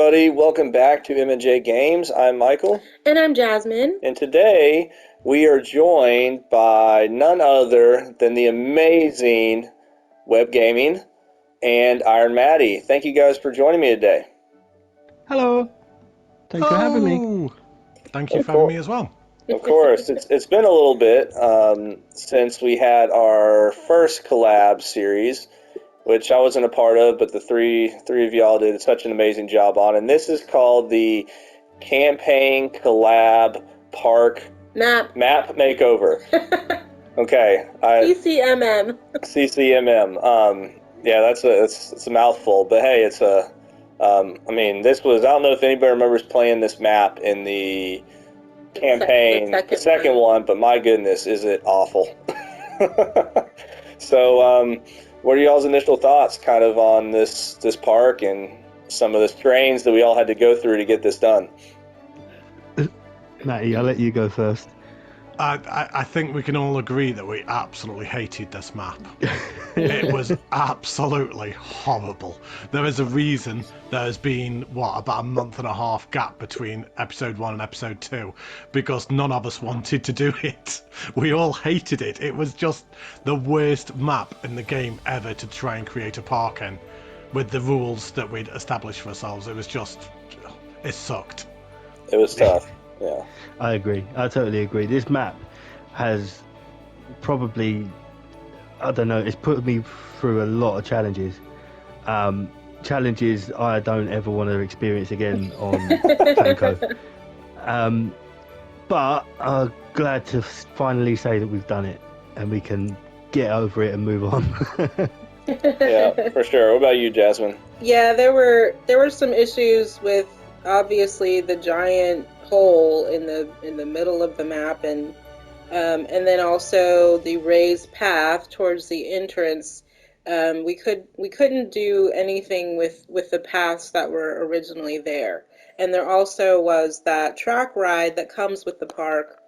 everybody. Welcome back to M&J Games. I'm Michael. And I'm Jasmine. And today we are joined by none other than the amazing Webb Gaming and Iron Matty. Thank you guys for joining me today. Hello. Thanks for having me. Thank you for having me as well. Of course. It's been a little bit since we had our first collab series, which I wasn't a part of, but the three of y'all did such an amazing job on. And this is called the Campaign Collab Park Map Makeover. Okay. CCMM. CCMM. Yeah, it's a mouthful, but hey, it's a. This was. I don't know if anybody remembers playing this map in the campaign, the second one, but my goodness, is it awful. So, what are y'all's initial thoughts kind of on this park and some of the strains that we all had to go through to get this done? Matty, I'll let you go first. I think we can all agree that we absolutely hated this map. It was absolutely horrible. There is a reason there's been, about a month and a half gap between episode 1 and episode 2, because none of us wanted to do it. We all hated it. It was just the worst map in the game ever to try and create a park in, with the rules that we'd established for ourselves. It sucked. It was tough. Yeah, I agree. I totally agree. This map has probably, I don't know, it's put me through a lot of challenges. Challenges I don't ever want to experience again on Fanco. But I'm glad to finally say that we've done it and we can get over it and move on. Yeah, for sure. What about you, Jasmine? Yeah, there were some issues with obviously the giant hole in the middle of the map, and then also the raised path towards the entrance. We couldn't do anything with the paths that were originally there, and there also was that track ride that comes with the park.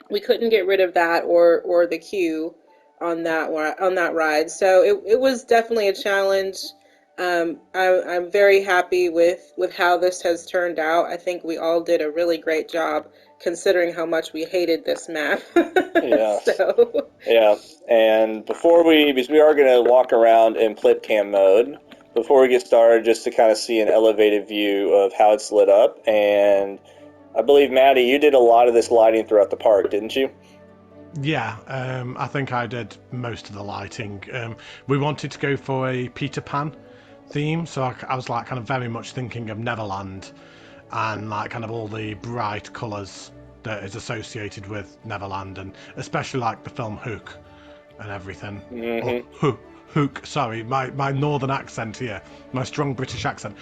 We couldn't get rid of that or the queue on that ride, so it was definitely a challenge. I'm very happy with how this has turned out. I think we all did a really great job considering how much we hated this map. Yeah. So. Yeah, and because we are going to walk around in flip cam mode, before we get started, just to kind of see an elevated view of how it's lit up. And I believe, Matty, you did a lot of this lighting throughout the park, didn't you? Yeah, I think I did most of the lighting. We wanted to go for a Peter Pan theme, so I was like kind of very much thinking of Neverland and like kind of all the bright colours that is associated with Neverland, and especially like the film Hook and everything. Mm-hmm. Hook, sorry, my northern accent here, my strong British accent.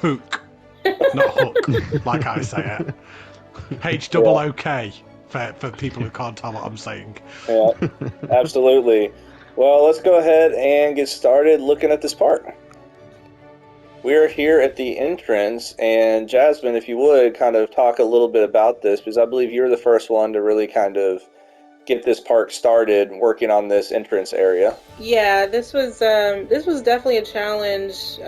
Hook, not hook, like I say it. H-double-O-K for people who can't tell what I'm saying. Yeah, absolutely. Well, let's go ahead and get started looking at this park. We are here at the entrance, and Jasmine, if you would, kind of talk a little bit about this, because I believe you were the first one to really kind of get this park started working on this entrance area. Yeah, this was definitely a challenge.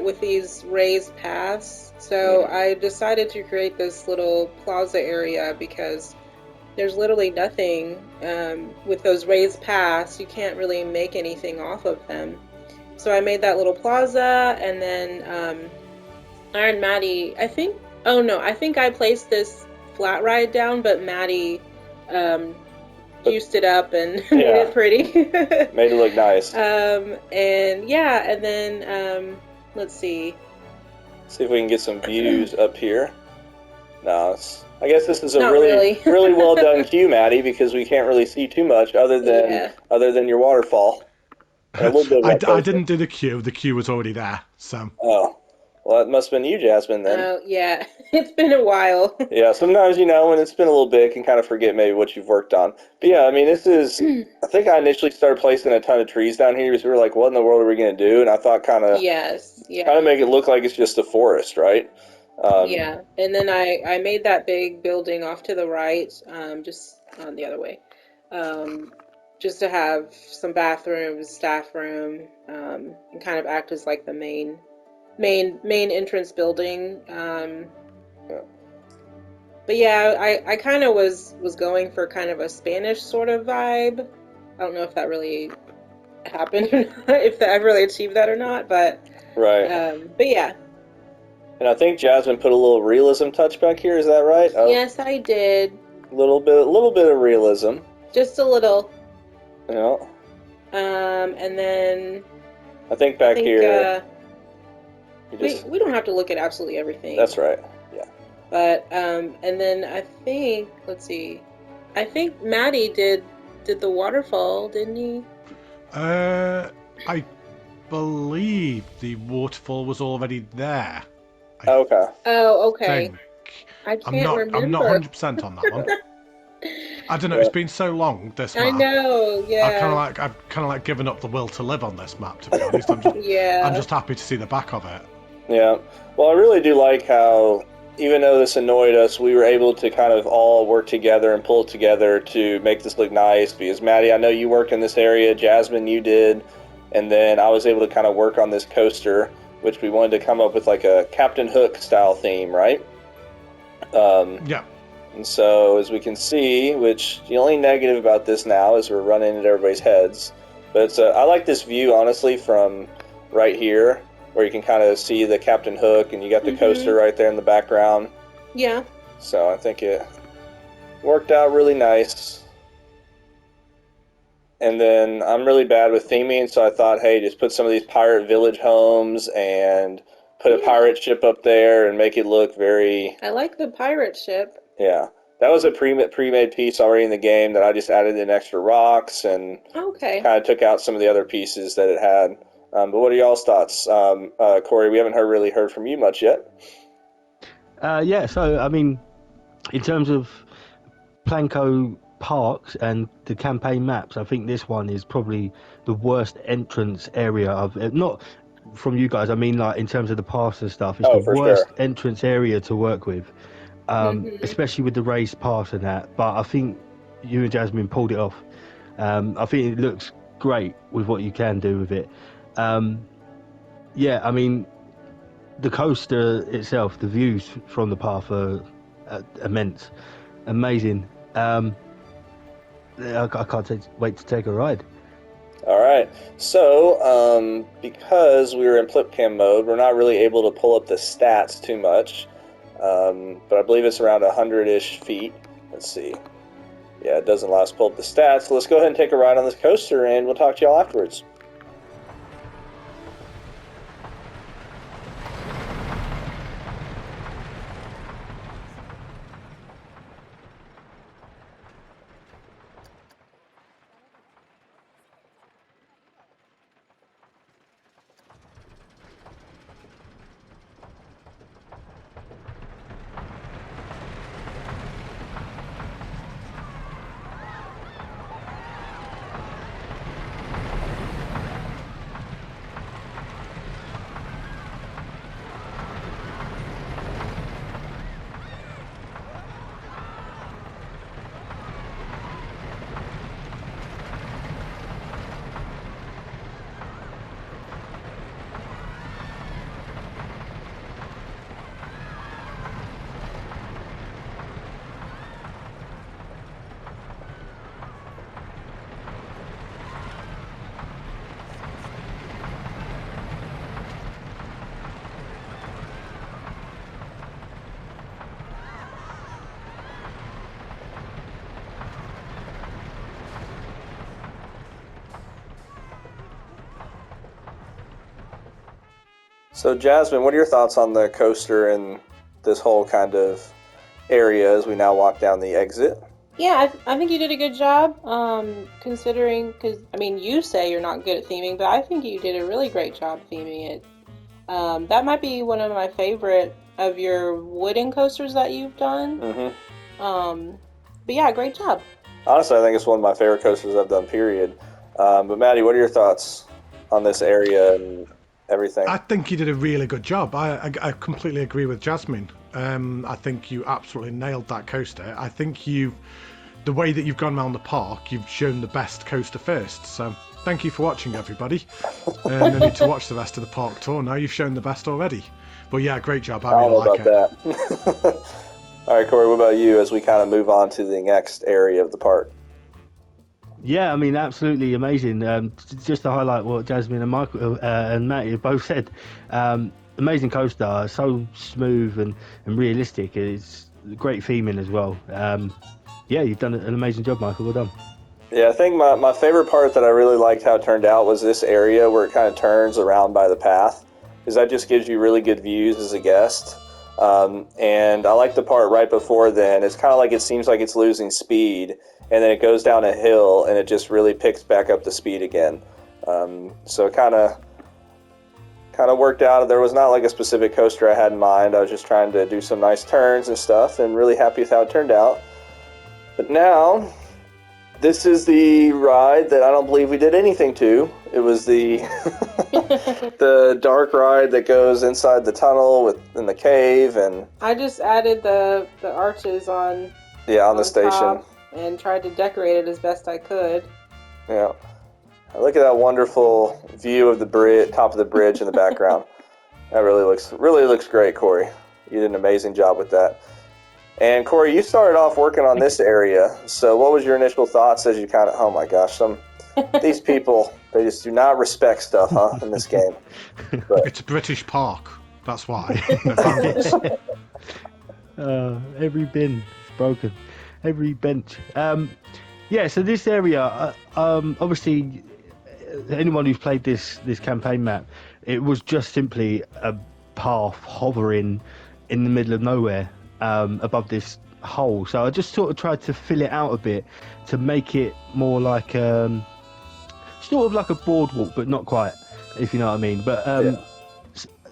With these raised paths, so I decided to create this little plaza area because there's literally nothing with those raised paths. You can't really make anything off of them. So I made that little plaza, and then Iron Matty, I think I placed this flat ride down, but Matty juiced it up and made it pretty. Made it look nice. And then let's see. See if we can get some views up here. No, I guess this is a Not really well done queue, Matty, because we can't really see too much other than your waterfall. And a little bit I didn't do the queue. The queue was already there. So. Oh, well, that must have been you, Jasmine, then. Oh, yeah. It's been a while. Yeah, sometimes, when it's been a little bit, you can kind of forget maybe what you've worked on. But yeah, this is, I think I initially started placing a ton of trees down here because we were like, what in the world are we going to do? And I thought kind of make it look like it's just a forest, right? Yeah, and then I made that big building off to the right, just on the other way, just to have some bathrooms, staff room, and kind of act as like the main main entrance building. Yeah. But yeah, I kind of was going for kind of a Spanish sort of vibe. I don't know if that really happened or not, if I really achieved that or not, but Right. but yeah. And I think Jasmine put a little realism touch back here. Is that right? Oh, Yes, I did. a little bit of realism. Just a little. Yeah. And then I think back here. we don't have to look at absolutely everything. That's right. Yeah. But and then I think, let's see, I think Matty did the waterfall, didn't he? I believe the waterfall was already there. Okay. Oh, okay. Think. I can't remember. I'm not 100% on that one. I don't know. Yeah. It's been so long. This map. I know. Yeah. I've kind of like given up the will to live on this map. To be honest, I'm just happy to see the back of it. Yeah. Well, I really do like how, even though this annoyed us, we were able to kind of all work together and pull it together to make this look nice. Because Maddie, I know you worked in this area. Jasmine, you did. And then I was able to kind of work on this coaster, which we wanted to come up with like a Captain Hook style theme, right? Yeah. And so, as we can see, which the only negative about this now is we're running at everybody's heads. But it's I like this view, honestly, from right here, where you can kind of see the Captain Hook, and you got the coaster right there in the background. Yeah. So I think it worked out really nice. And then I'm really bad with theming, so I thought, hey, just put some of these pirate village homes and put a pirate ship up there and make it look very... I like the pirate ship. Yeah. That was a pre-made piece already in the game that I just added in extra rocks and Okay. kind of took out some of the other pieces that it had. But what are y'all's thoughts? Corey, we haven't really heard from you much yet. Yeah, so, I mean, in terms of Planko parks and the campaign maps, I think this one is probably the worst entrance area of it. Not from you guys, I mean, like, in terms of the pass and stuff. It's the worst entrance area to work with, especially with the race pass and that. But I think you and Jasmine pulled it off. I think it looks great with what you can do with it. Yeah, I mean, the coaster itself, the views from the path are immense, amazing. I can't wait to take a ride. All right. So, because we were in Flipcam mode, we're not really able to pull up the stats too much. But I believe it's around 100-ish feet. Let's see. Yeah, it doesn't allow us to pull up the stats. So let's go ahead and take a ride on this coaster, and we'll talk to y'all afterwards. So, Jasmine, what are your thoughts on the coaster and this whole kind of area as we now walk down the exit? Yeah, I think you did a good job, considering, because, I mean, you say you're not good at theming, but I think you did a really great job theming it. That might be one of my favorite of your wooden coasters that you've done. But yeah, great job. Honestly, I think it's one of my favorite coasters I've done, period. But Maddie, what are your thoughts on this area and everything? I think you did a really good job. I completely agree with Jasmine. I think you absolutely nailed that coaster. I think the way that you've gone around the park, you've shown the best coaster first. So thank you for watching, everybody. And I need to watch the rest of the park tour now. You've shown the best already. But yeah, great job. I really like it. That. All right, Corey, what about you as we kind of move on to the next area of the park? Yeah, I mean, absolutely amazing. Just to highlight what Jasmine and Michael and Matty both said, amazing coaster, so smooth and realistic. It's great theming as well. Yeah, you've done an amazing job, Michael. Well done. Yeah, I think my favorite part that I really liked how it turned out was this area where it kind of turns around by the path, because that just gives you really good views as a guest. And I like the part right before then. It's kind of like it seems like it's losing speed, and then it goes down a hill, and it just really picks back up the speed again. So it kind of worked out. There was not like a specific coaster I had in mind. I was just trying to do some nice turns and stuff, and really happy with how it turned out. But now, this is the ride that I don't believe we did anything to. It was the the dark ride that goes inside the tunnel in the cave, and I just added the arches on the station and tried to decorate it as best I could. Yeah, look at that wonderful view of the bridge, top of the bridge in the background. That really looks great, Corey. You did an amazing job with that. And Corey, you started off working on this area. So what was your initial thoughts as you kind of, oh my gosh, these people, they just do not respect stuff, huh, in this game. But, it's a British park. That's why. Every bin is broken. Every bench. Yeah, so this area, obviously, anyone who's played this campaign map, it was just simply a path hovering in the middle of nowhere. Above this hole, so I just sort of tried to fill it out a bit to make it more like sort of like a boardwalk, but not quite, if you know what I mean. But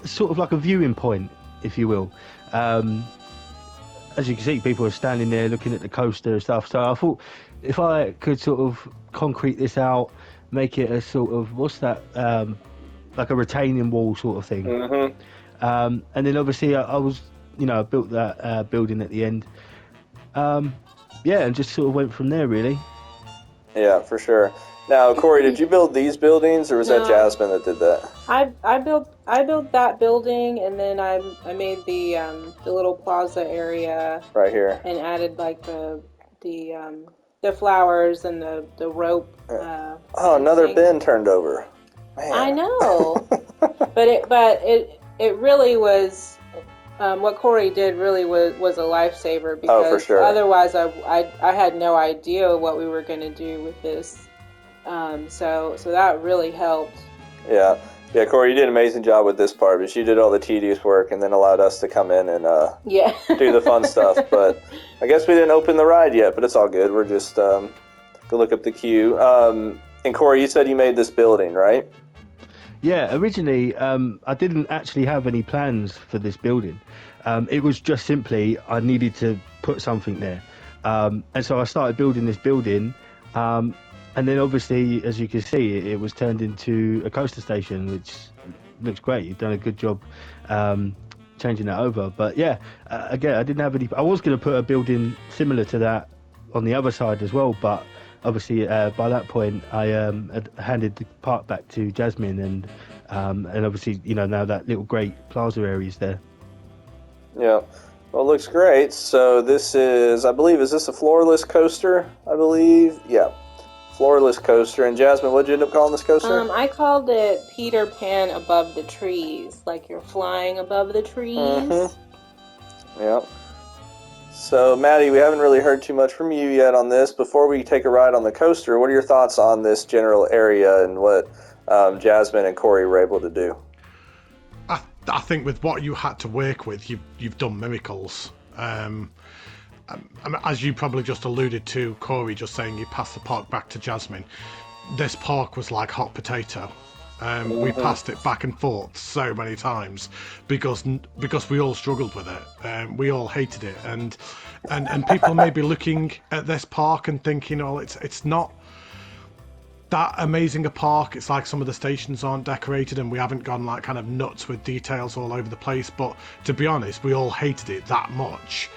sort of like a viewing point, if you will. As you can see, people are standing there looking at the coaster and stuff. So I thought if I could sort of concrete this out, make it a sort of like a retaining wall sort of thing. Mm-hmm. And then obviously I was. I built that building at the end. And just sort of went from there, really. Yeah, for sure. Now, Corey, did you build these buildings, or was that Jasmine that did that? I built that building, and then I made the little plaza area right here, and added like the flowers and the rope. Another bin turned over. Man. I know, but it really was. What Corey did really was a lifesaver, because for sure. Otherwise I had no idea what we were going to do with this. So that really helped. Yeah, Corey, you did an amazing job with this part, but you did all the tedious work and then allowed us to come in and do the fun stuff. But I guess we didn't open the ride yet, but it's all good. We're just go look up the queue. And Corey, you said you made this building, right? Yeah, originally I didn't actually have any plans for this building. It was just simply I needed to put something there. And so I started building this building. And then obviously, as you can see, it was turned into a coaster station, which looks great. You've done a good job changing that over. But yeah, again, I didn't have any... I was going to put a building similar to that on the other side as well, but... Obviously, by that point, I had handed the park back to Jasmine, and obviously, now that little great plaza area is there. Yeah, well, it looks great. So this is, I believe, is this a floorless coaster? I believe, yeah, floorless coaster. And Jasmine, what did you end up calling this coaster? I called it Peter Pan above the trees, like you're flying above the trees. Mm-hmm. Yeah. So, Matty, we haven't really heard too much from you yet on this. Before we take a ride on the coaster, what are your thoughts on this general area and what Jasmine and Corey were able to do? I think with what you had to work with, you've done miracles. As you probably just alluded to, Corey just saying you passed the park back to Jasmine. This park was like hot potato. We passed it back and forth so many times because we all struggled with it. We all hated it, and people may be looking at this park and thinking, oh, it's not that amazing a park. It's like some of the stations aren't decorated, and we haven't gone like kind of nuts with details all over the place. But to be honest, we all hated it that much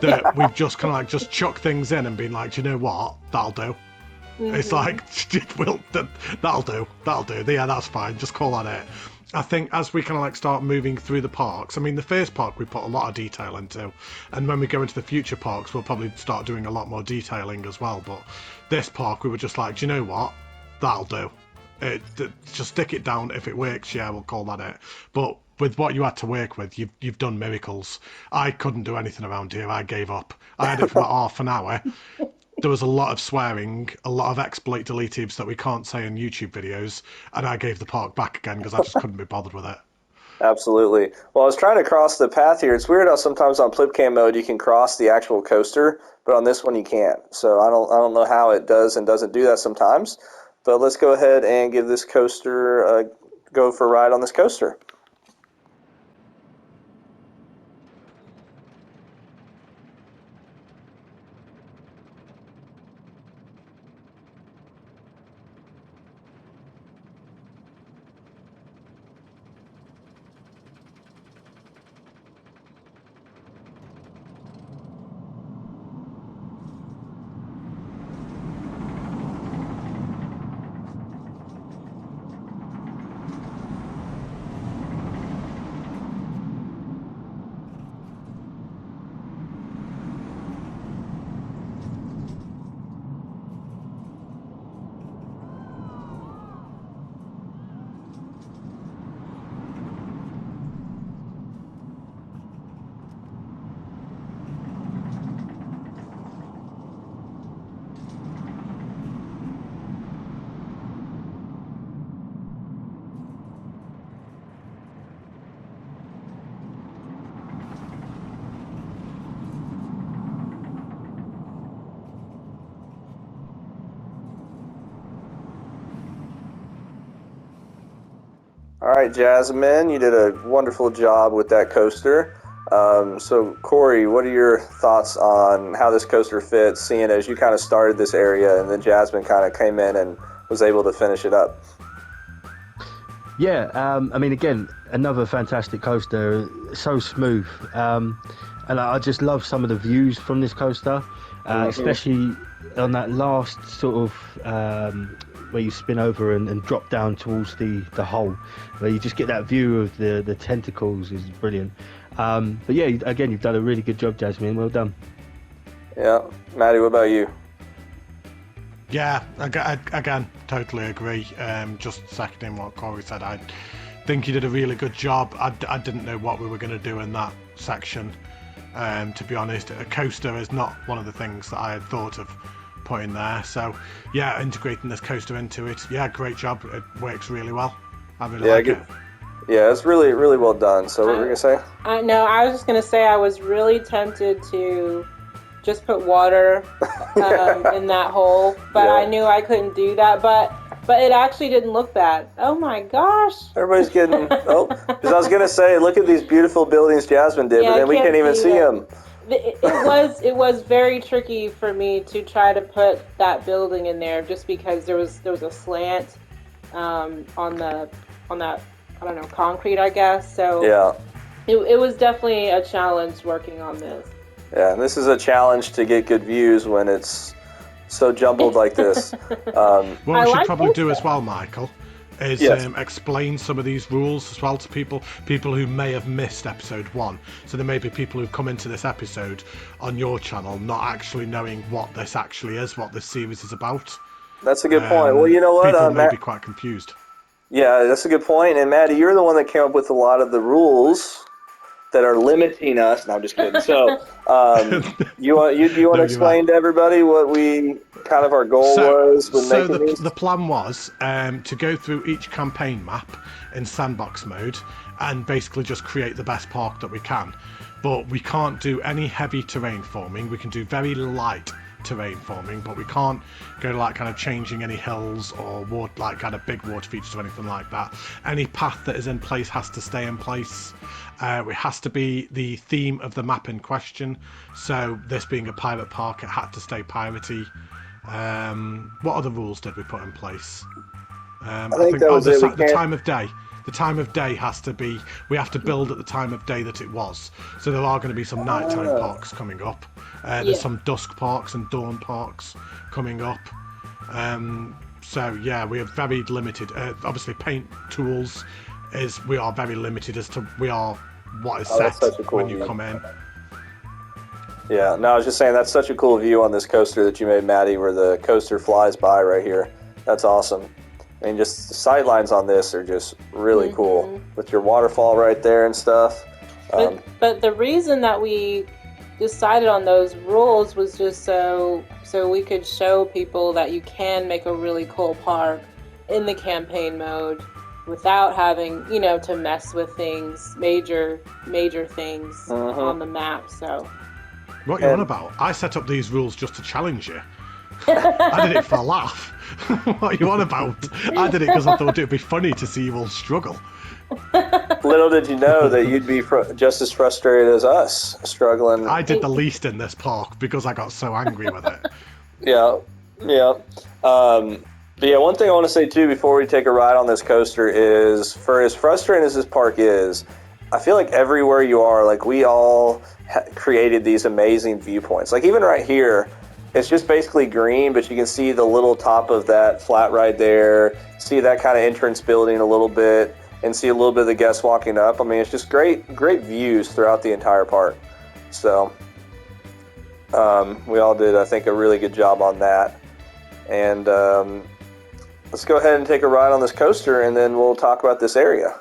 that we've just kind of like just chucked things in and been like, do you know what, that'll do. It's like, well, that'll do. Yeah, that's fine. Just call that it. I think as we kind of like start moving through the parks, I mean, the first park we put a lot of detail into, and when we go into the future parks, we'll probably start doing a lot more detailing as well. But this park, we were just like, do you know what? That'll do. Just stick it down. If it works, yeah, we'll call that it. But with what you had to work with, you've done miracles. I couldn't do anything around here. I gave up. I had it for about half an hour. There was a lot of swearing, a lot of exploit deletives that we can't say in YouTube videos, and I gave the park back again because I just couldn't be bothered with it. Absolutely. Well, I was trying to cross the path here. It's weird how sometimes on flipcam mode you can cross the actual coaster, but on this one you can't. So I don't know how it does and doesn't do that sometimes. But let's go ahead and give this coaster go for a ride on this coaster. All right, Jasmine, you did a wonderful job with that coaster. So, Corey, what are your thoughts on how this coaster fits, seeing as you kind of started this area and then Jasmine kind of came in and was able to finish it up? Yeah, I mean, again, another fantastic coaster, so smooth. And I just love some of the views from this coaster, especially on that last sort of where you spin over and drop down towards the hole, where you just get that view of the tentacles is brilliant. But yeah, again, you've done a really good job, Jasmine. Well done. Yeah. Matty, what about you? Yeah, again, totally agree. Just seconding what Corey said, I think you did a really good job. I didn't know what we were going to do in that section. To be honest, a coaster is not one of the things that I had thought of putting there. So, yeah, integrating this coaster into it, yeah, great job. It works really well. I really like it. Yeah, it's really, really well done. So, what were you going to say? No, I was just going to say I was really tempted to just put water in that hole, but I knew I couldn't do that. But it actually didn't look bad. Oh my gosh! Everybody's getting because I was gonna say, look at these beautiful buildings Jasmine did, but then we can't even see them. It was very tricky for me to try to put that building in there, just because there was a slant on that, I don't know, concrete, I guess. So yeah, it was definitely a challenge working on this. Yeah, and this is a challenge to get good views when it's so jumbled like this. What we should probably do as well, Michael, is explain some of these rules as well to people who may have missed episode 1. So there may be people who've come into this episode on your channel not actually knowing what this actually is, what this series is about. That's a good point. Well, you know what? People may be quite confused. Yeah, that's a good point. And Maddie, you're the one that came up with a lot of the rules that are limiting us. No, I'm just kidding. So, you want to explain to everybody what we kind of our goal was when making these? The plan was to go through each campaign map in sandbox mode and basically just create the best park that we can. But we can't do any heavy terrain forming. We can do very light terrain forming, but we can't go like kind of changing any hills or like kind of big water features or anything like that. Any path that is in place has to stay in place. It has to be the theme of the map in question. So this being a pirate park, it had to stay piratey. What other rules did we put in place? I think that was the time of day. The time of day has to be, we have to build at the time of day that it was. So there are going to be some nighttime parks coming up. There's some dusk parks and dawn parks coming up. So yeah, we are very limited. Obviously, paint tools we are very limited as to what is set that's such a cool when you view. come in. Yeah, no, I was just saying that's such a cool view on this coaster that you made, Matty, where the coaster flies by right here. That's awesome. I mean, just the sight lines on this are just really cool with your waterfall right there and stuff. But the reason that we decided on those rules was just so we could show people that you can make a really cool park in the campaign mode without having, to mess with things, major things on the map. So what are you on about? I set up these rules just to challenge you. I did it for a laugh. What are you on about? I did it because I thought it'd be funny to see you all struggle. Little did you know that you'd be just as frustrated as us, struggling. I did the least in this park because I got so angry with it. Yeah. But yeah, one thing I want to say too before we take a ride on this coaster is, for as frustrating as this park is, I feel like everywhere you are, like we all created these amazing viewpoints. Like even right here, it's just basically green, but you can see the little top of that flat right there, see that kind of entrance building a little bit, and see a little bit of the guests walking up. I mean, it's just great views throughout the entire park. So we all did, I think, a really good job on that. And let's go ahead and take a ride on this coaster, and then we'll talk about this area.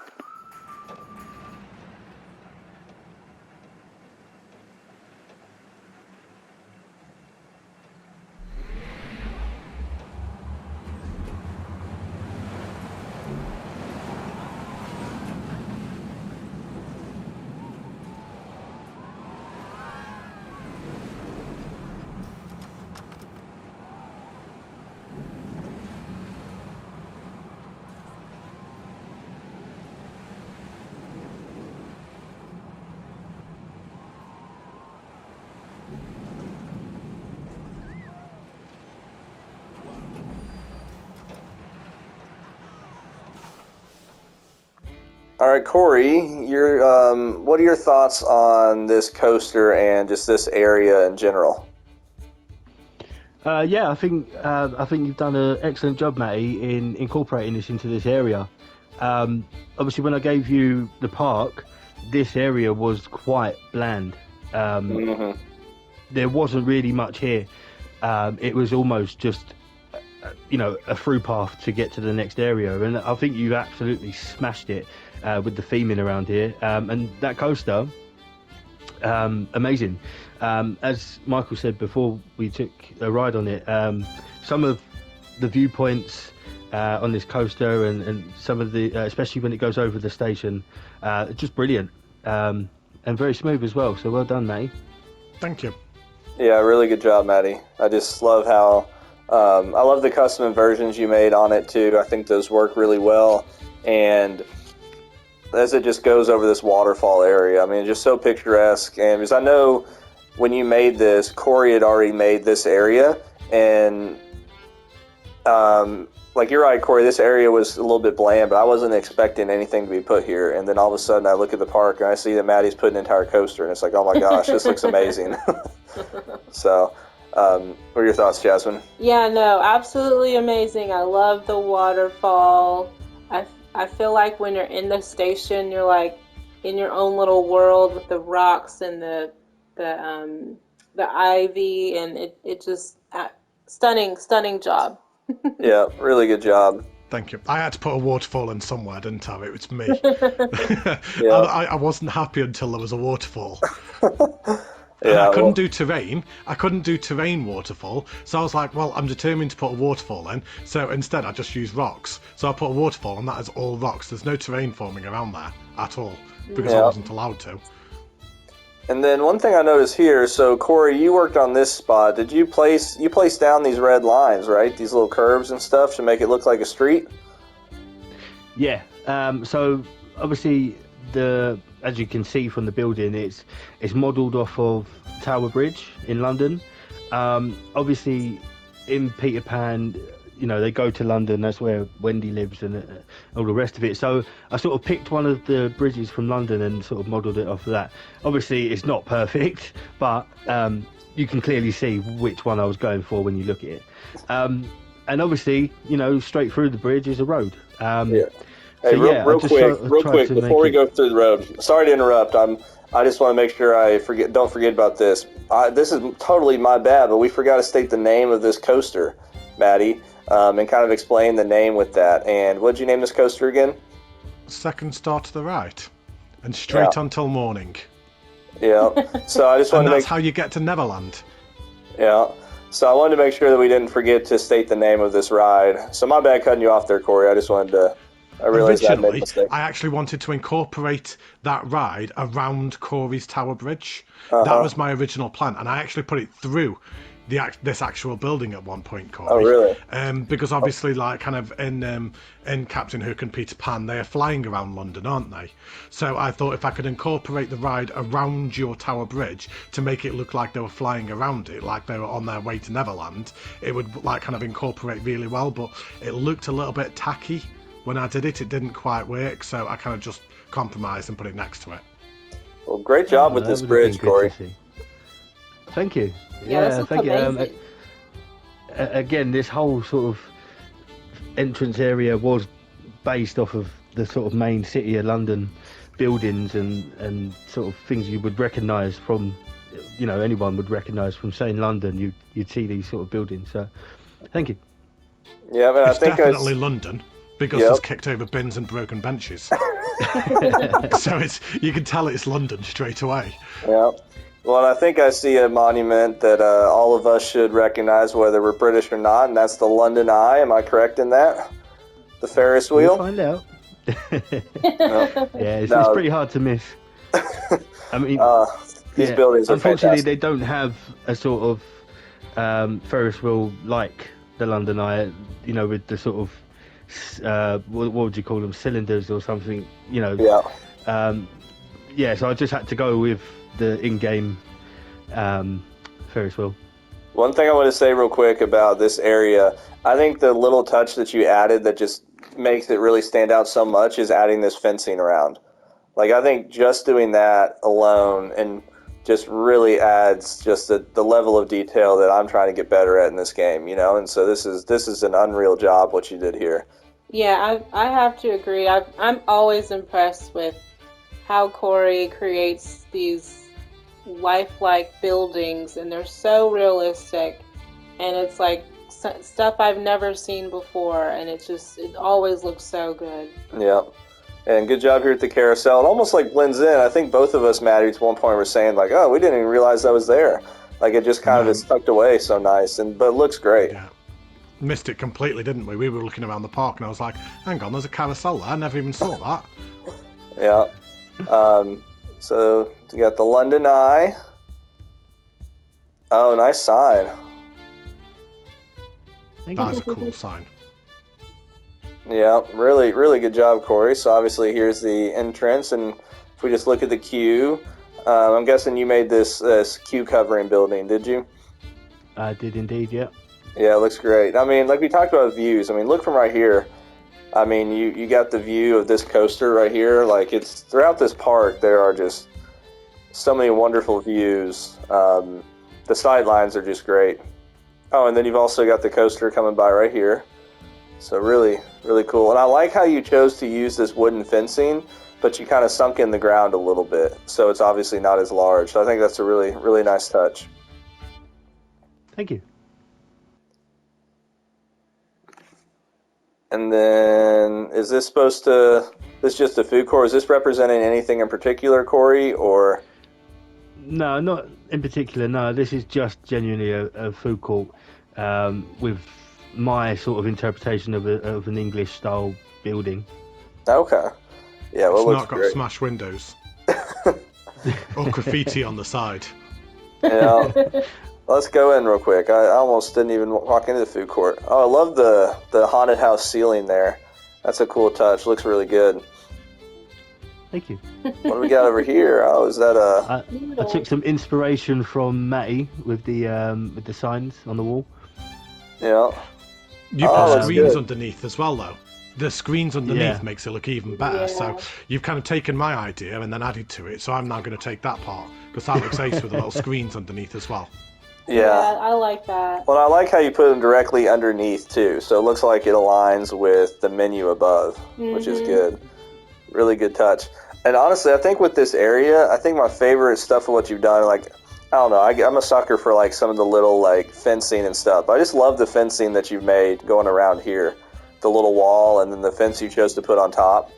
All right, Corey, what are your thoughts on this coaster and just this area in general? Yeah, I think you've done an excellent job, Matty, in incorporating this into this area. Obviously, when I gave you the park, this area was quite bland. There wasn't really much here. It was almost just, a through path to get to the next area, and I think you absolutely smashed it with the theming around here. And that coaster, amazing. As Michael said before we took a ride on it, some of the viewpoints on this coaster and some of the, especially when it goes over the station, just brilliant, and very smooth as well. So well done, Matty. Thank you. Yeah, really good job, Matty. I just love how I love the custom versions you made on it too. I think those work really well, and as it just goes over this waterfall area, I mean, it's just so picturesque. And because I know when you made this, Corey had already made this area, and like you're right, Corey, this area was a little bit bland, but I wasn't expecting anything to be put here. And then all of a sudden I look at the park and I see that Matty's put an entire coaster, and it's like, oh my gosh, this looks amazing. So what are your thoughts, Jasmine? Yeah, no, absolutely amazing. I love the waterfall. I feel like when you're in the station, you're like in your own little world with the rocks and the ivy, and it just stunning job. Yeah, really good job. Thank you. I had to put a waterfall in somewhere, didn't I? It was me. Yeah. I wasn't happy until there was a waterfall. Yeah, I couldn't do terrain. I couldn't do terrain waterfall. So I was like, well, I'm determined to put a waterfall in. So instead, I just used rocks. So I put a waterfall, and that is all rocks. There's no terrain forming around there at all because I wasn't allowed to. And then one thing I noticed here, so Corey, you worked on this spot. Did you place down these red lines, right? These little curves and stuff to make it look like a street? Yeah. So obviously as you can see from the building, it's modelled off of Tower Bridge in London. Obviously, in Peter Pan, they go to London. That's where Wendy lives and all the rest of it. So I sort of picked one of the bridges from London and sort of modelled it off of that. Obviously, it's not perfect, but you can clearly see which one I was going for when you look at it. and obviously, straight through the bridge is a road. Yeah. So, Hey, yeah, real I just quick, tried to before we make go through the road. Sorry to interrupt. I just want to make sure don't forget about this. This is totally my bad, but we forgot to state the name of this coaster, Matty, and kind of explain the name with that. And what'd you name this coaster again? Second star to the right, and straight on till morning. Yeah. So I just wanted And to that's make. how you get to Neverland. Yeah. So I wanted to make sure that we didn't forget to state the name of this ride. So my bad cutting you off there, Corey. I just wanted to. I realized I made a Originally, mistake. I actually wanted to incorporate that ride around Corey's Tower Bridge. Uh-huh. That was my original plan, and I actually put it through this actual building at one point, Corey. Oh, really? Because obviously, like kind of in Captain Hook and Peter Pan, they are flying around London, aren't they? So I thought if I could incorporate the ride around your Tower Bridge to make it look like they were flying around it, like they were on their way to Neverland, it would like kind of incorporate really well. But it looked a little bit tacky when I did it. It didn't quite work, so I kind of just compromised and put it next to it. Well, great job with this bridge, Corey. Thank you. Yeah, thank you. amazing. Again, this whole sort of entrance area was based off of the sort of main city of London buildings and sort of things you would recognise from, anyone would recognise from saying London. You'd see these sort of buildings. So, thank you. Yeah, but It's definitely London because there's kicked over bins and broken benches. So you can tell it's London straight away. Yeah. Well, I think I see a monument that all of us should recognize, whether we're British or not, and that's the London Eye. Am I correct in that? The Ferris wheel? We'll find out. No. Yeah, it's pretty hard to miss. I mean, these buildings are unfortunately, fantastic. they don't have a sort of Ferris wheel like the London Eye, with the sort of, what would you call them, cylinders or something, Yeah. So I just had to go with the in-game Ferris wheel. One thing I want to say real quick about this area, I think the little touch that you added that just makes it really stand out so much is adding this fencing around. Like, I think just doing that alone and just really adds just the level of detail that I'm trying to get better at in this game, and so this is an unreal job what you did here. Yeah, I have to agree. I'm always impressed with how Corey creates these lifelike buildings, and they're so realistic, and it's like stuff I've never seen before, and it always looks so good. Yeah. And good job here at the carousel. It almost like blends in. I think both of us, Maddie, at one point were saying like, oh, we didn't even realize that was there. Like it just kind of is tucked away so nice, but it looks great. Yeah. Missed it completely, didn't we? We were looking around the park and I was like, hang on, there's a carousel there. I never even saw that. Yeah. So you got the London Eye. Oh, nice sign. That's a cool sign. Yeah, really, really good job, Corey. So obviously here's the entrance, and if we just look at the queue, I'm guessing you made this queue covering building, did you? I did indeed, yeah. Yeah, it looks great. I mean, like we talked about views. I mean, look from right here. I mean, you got the view of this coaster right here. Like it's throughout this park, there are just so many wonderful views. The sidelines are just great. Oh, and then you've also got the coaster coming by right here. So really, really cool. And I like how you chose to use this wooden fencing, but you kind of sunk in the ground a little bit. So it's obviously not as large. So I think that's a really, really nice touch. Thank you. And then is this just a food court? Is this representing anything in particular, Corey, or? No, not in particular. No, this is just genuinely a food court with my sort of interpretation of an English style building. Okay. Yeah, well, it's not got smashed windows or graffiti on the side. Yeah. Let's go in real quick. I almost didn't even walk into the food court. Oh, I love the haunted house ceiling there. That's a cool touch. Looks really good. Thank you. What do we got over here? Oh, is that a? I took some inspiration from Matty with the signs on the wall. Yeah. You put screens underneath as well, though. The screens underneath makes it look even better. Yeah. So you've kind of taken my idea and then added to it. So I'm now going to take that part because that looks ace with the little screens underneath as well. Yeah. I like that. Well, I like how you put them directly underneath too, so it looks like it aligns with the menu above, which is good. Really good touch. And honestly, I think with this area, I think my favorite stuff of what you've done, like, I don't know, I'm a sucker for like some of the little like fencing and stuff. I just love the fencing that you've made going around here. The little wall and then the fence you chose to put on top.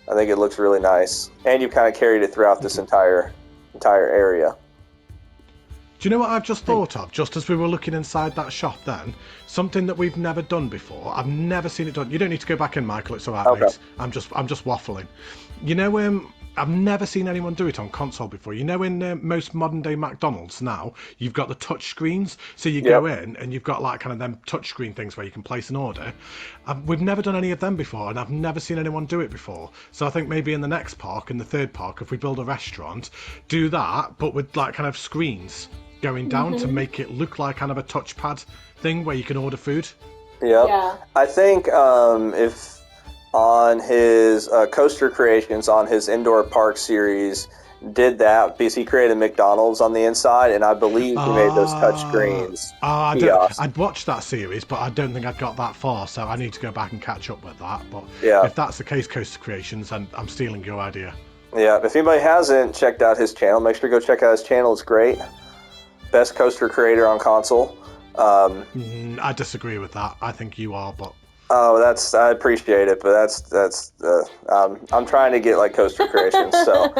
I think it looks really nice. And you've kind of carried it throughout this entire area. Do you know what I've just thought of? Just as we were looking inside that shop then, something that we've never done before. I've never seen it done. You don't need to go back in, Michael. It's all right, mate. I'm just waffling. You know, I've never seen anyone do it on console before. You know, in most modern day McDonald's now, you've got the touch screens. So you go in and you've got like kind of them touch screen things where you can place an order. We've never done any of them before, and I've never seen anyone do it before. So I think maybe in the next park, in the third park, if we build a restaurant, do that, but with like kind of screens going down to make it look like kind of a touchpad thing where you can order food. Yep. Yeah. I think if on his Coaster Creations, on his indoor park series, did that because he created McDonald's on the inside, and I believe he made those touch screens. I'd watched that series, but I don't think I'd got that far, so I need to go back and catch up with that. But if that's the case, Coaster Creations, and I'm stealing your idea. Yeah, if anybody hasn't checked out his channel, make sure to go check out his channel. It's great. Best coaster creator on console. I disagree with that. I think you are, but I appreciate it, but I'm trying to get like Coaster Creations. So,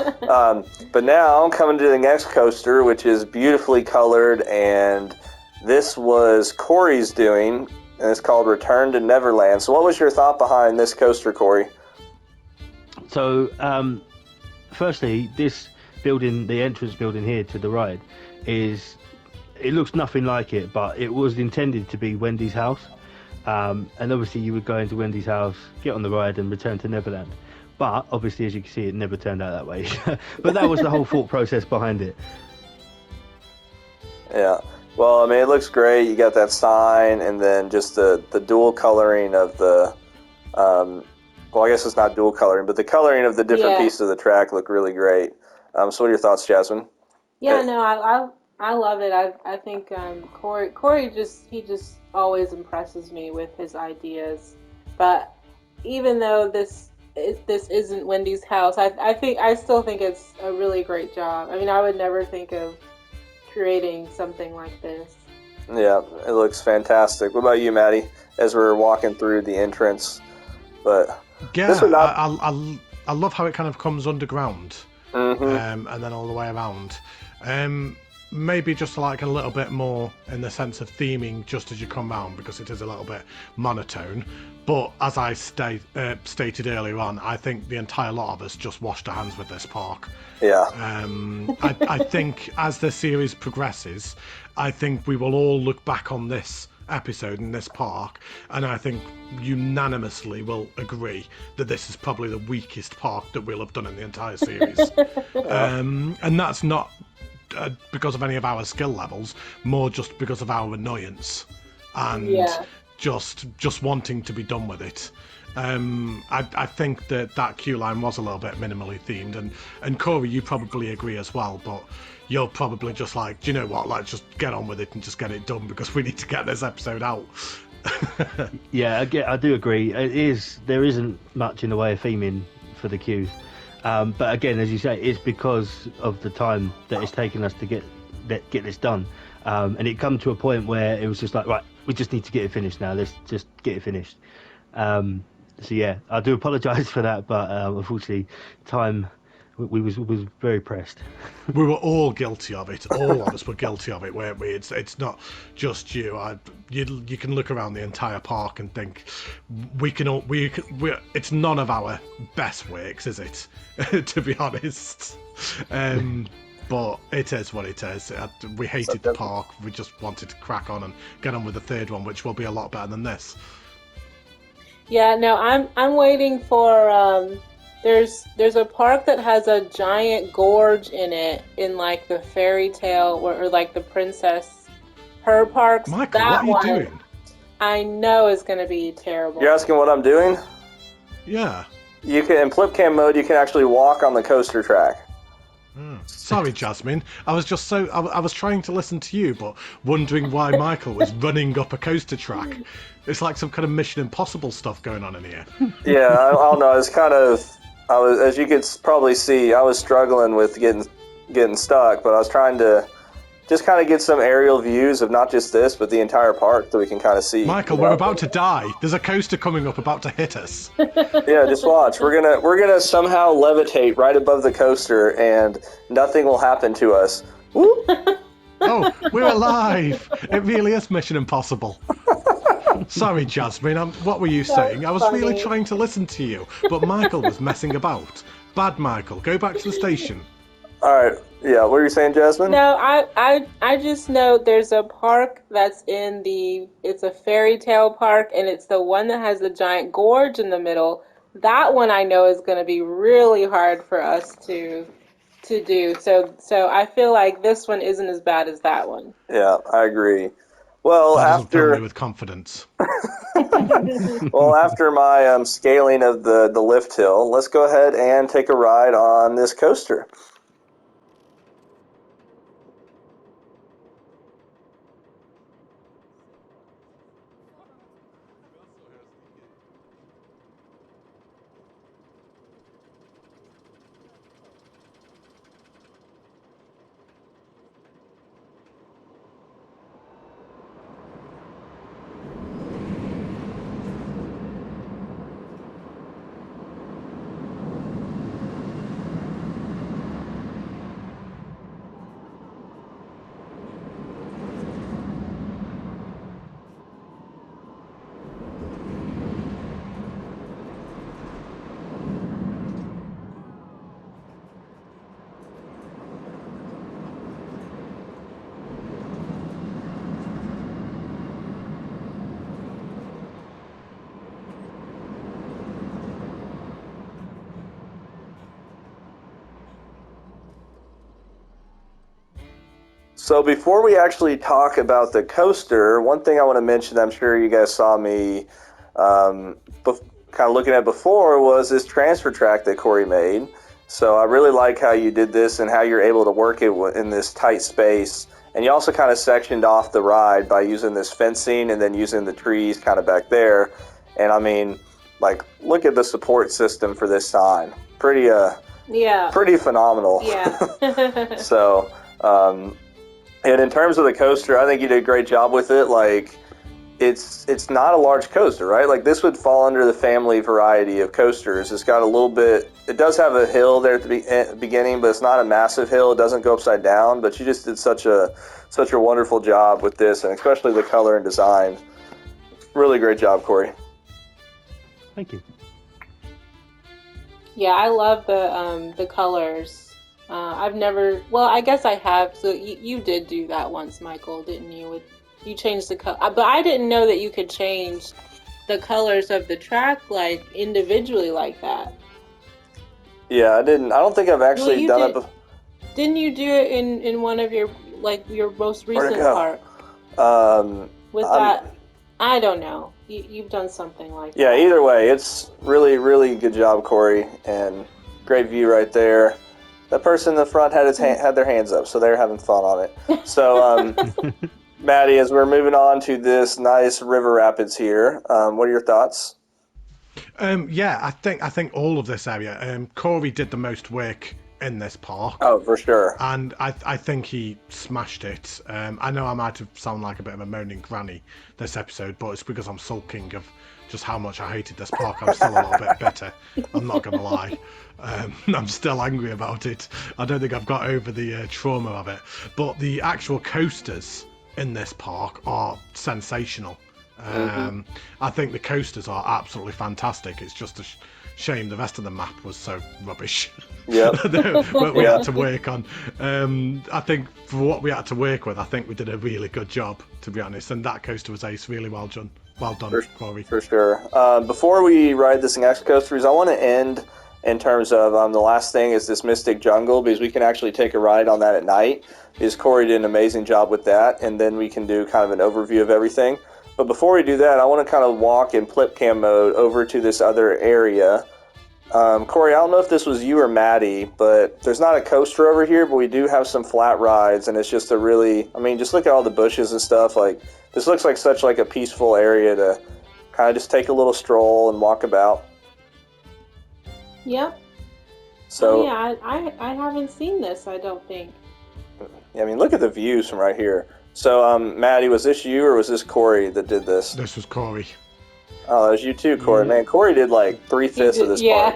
but now I'm coming to the next coaster, which is beautifully colored, and this was Corey's doing, and it's called Return to Neverland. So, what was your thought behind this coaster, Corey? So, firstly, this building, the entrance building here to the ride, it looks nothing like it, but it was intended to be Wendy's house. And obviously you would go into Wendy's house, get on the ride and return to Neverland. But obviously, as you can see, it never turned out that way. But that was the whole thought process behind it. Yeah. Well, I mean, it looks great. You got that sign, and then just the dual coloring of the... well, I guess it's not dual coloring, but the coloring of the different pieces of the track look really great. So what are your thoughts, Jasmine? Yeah, no, I love it. I think Corey just always impresses me with his ideas. But even though this isn't Wendy's house, I still think it's a really great job. I mean, I would never think of creating something like this. Yeah, it looks fantastic. What about you, Matty? As we're walking through the entrance, but yeah, I love how it kind of comes underground, and then all the way around. Maybe just like a little bit more in the sense of theming just as you come round, because it is a little bit monotone. But as I stated earlier on, I think the entire lot of us just washed our hands with this park. Yeah. I think as the series progresses, I think we will all look back on this episode in this park, and I think unanimously will agree that this is probably the weakest park that we'll have done in the entire series. And that's not because of any of our skill levels, more just because of our annoyance and just wanting to be done with it. I think that queue line was a little bit minimally themed, and Corey, you probably agree as well, but you're probably just like, do you know what, like, just get on with it and just get it done because we need to get this episode out. Yeah, I do agree. There isn't much in the way of theming for the queues. But again, as you say, it's because of the time that it's taken us to get this done. And it come to a point where it was just like, right, we just need to get it finished now. Let's just get it finished. So yeah, I do apologise for that, but unfortunately, time we was very pressed. We were all guilty of it. All of us were guilty of it, weren't we? It's not just you. You can look around the entire park and think it's none of our best works, is it? To be honest. But it is what it is. We hated the park. We just wanted to crack on and get on with the third one, which will be a lot better than this. Yeah, no, I'm waiting for there's a park that has a giant gorge in it, in like the fairy tale or like the princess, her parks. Michael, what are you doing? I know is going to be terrible. You're asking what I'm doing? Yeah. You can, in flip cam mode, you can actually walk on the coaster track. Sorry, Jasmine. I was just I was trying to listen to you, but wondering why Michael was running up a coaster track. It's like some kind of Mission Impossible stuff going on in here. Yeah, I don't know. It's kind of, as you could probably see, I was struggling with getting stuck, but I was trying to just kind of get some aerial views of not just this, but the entire park that we can kind of see. Michael, we're about to die. There's a coaster coming up about to hit us. Yeah, just watch. We're gonna somehow levitate right above the coaster, and nothing will happen to us. Woo! Oh, we're alive! It really is Mission Impossible. Sorry, Jasmine. What were you saying? I was really trying to listen to you, but Michael was messing about. Bad Michael. Go back to the station. All right. Yeah, what were you saying, Jasmine? No, I just know there's a park that's it's a fairy tale park, and it's the one that has the giant gorge in the middle. That one I know is going to be really hard for us to do. So I feel like this one isn't as bad as that one. Yeah, I agree. Well, that doesn't fill me with confidence. Well, after my scaling of the lift hill, let's go ahead and take a ride on this coaster. So before we actually talk about the coaster, one thing I want to mention, I'm sure you guys saw me kind of looking at before, was this transfer track that Corey made. So I really like how you did this and how you're able to work it in this tight space. And you also kind of sectioned off the ride by using this fencing and then using the trees kind of back there. And I mean, like, look at the support system for this sign. Pretty phenomenal. Yeah. So, and in terms of the coaster, I think you did a great job with it. Like, it's not a large coaster, right? Like, this would fall under the family variety of coasters. It's got a little bit, it does have a hill there at the beginning, but it's not a massive hill. It doesn't go upside down, but you just did such a wonderful job with this, and especially the color and design. Really great job, Corey. Thank you. Yeah, I love the colors. I've never, well, I guess I have. So you did do that once, Michael, didn't you? You changed the color, but I didn't know that you could change the colors of the track like individually like that. Yeah, I don't think I've actually done it before. Didn't you do it in one of your most recent park? I don't know. You've done something like that. Yeah, either way, it's really, really good job, Corey, and great view right there. That person in the front had their hands up, so they're having fun on it. So, Matty, as we're moving on to this nice river rapids here, what are your thoughts? Yeah, I think all of this area. Corey did the most work in this park. Oh, for sure. And I think he smashed it. I know I might have sounded like a bit of a moaning granny this episode, but it's because I'm sulking of just how much I hated this park. I'm still a little bit bitter. I'm not going to lie. I'm still angry about it. I don't think I've got over the trauma of it. But the actual coasters in this park are sensational. I think the coasters are absolutely fantastic. It's just a shame the rest of the map was so rubbish. Yeah, what we had to work on. I think for what we had to work with, I think we did a really good job, to be honest. And that coaster was ace. Really well done. Well done, Corey. For sure. Before we ride this next coasters, I want to end in terms of the last thing is this Mystic Jungle, because we can actually take a ride on that at night. Because Corey did an amazing job with that, and then we can do kind of an overview of everything. But before we do that, I want to kind of walk in flip cam mode over to this other area Corey, I don't know if this was you or Maddie, but there's not a coaster over here, but we do have some flat rides, and it's just a really, I mean, just look at all the bushes and stuff. Like, this looks like such like a peaceful area to kind of just take a little stroll and walk about. Yep. So yeah, I haven't seen this, I don't think. I mean, look at the views from right here. So, Maddie, was this you or was this Corey that did this? This was Corey. Oh, that was you too, Corey. Man, Corey did like 3/5 of this park.